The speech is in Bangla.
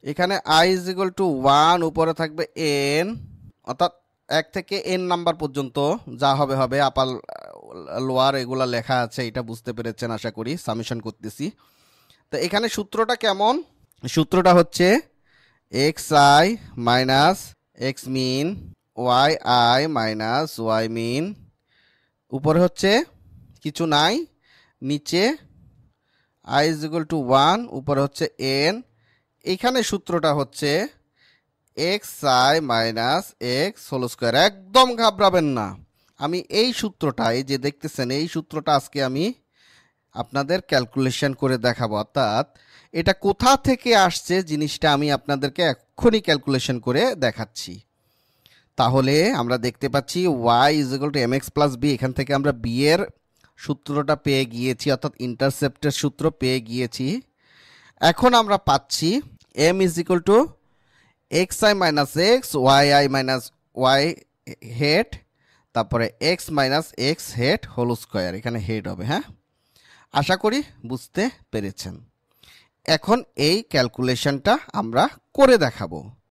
এখানে i ইজ ইকুয়াল টু 1, উপরে থাকবে n, অর্থাৎ 1 থেকে n নাম্বার পর্যন্ত যা হবে হবে, আপার লোয়ার এগুলা লেখা আছে, এটা বুঝতে পেরেছেন আশা করি, সামেশন করতেছি। তো এখানে সূত্রটা কেমন? সূত্রটা হচ্ছে xi minus x mean y i minus y mean, উপরে হচ্ছে কিছু নাই, নিচে i ইজ ইকুয়াল টু 1, উপরে হচ্ছে n। এখানে সূত্রটা হচ্ছে xi minus X whole square. একদম ঘাবড়াবেন না, আমি এই সূত্রটা, এই যে দেখতেছেন এই সূত্রটা আজকে আমি আপনাদের ক্যালকুলেশন করে দেখাবো, অর্থাৎ এটা কোথা থেকে আসছে জিনিসটা আমি আপনাদেরকে এক্ষুনি ক্যালকুলেশন করে দেখাচ্ছি। তাহলে আমরা দেখতে পাচ্ছি y is equal to M X plus B, এখান থেকে আমরা বি এর সূত্রটা পেয়ে গিয়েছি, অর্থাৎ ইন্টারসেপ্টের সূত্র পেয়ে গিয়েছি। এখন আমরা পাচ্ছি m is equal to x i minus x y i minus y head, তারপরে x minus x head whole square, এখানে হেড হবে। হ্যাঁ, আশা করি বুঝতে পেরেছেন। এখন এই ক্যালকুলেশনটা আমরা করে দেখাবো।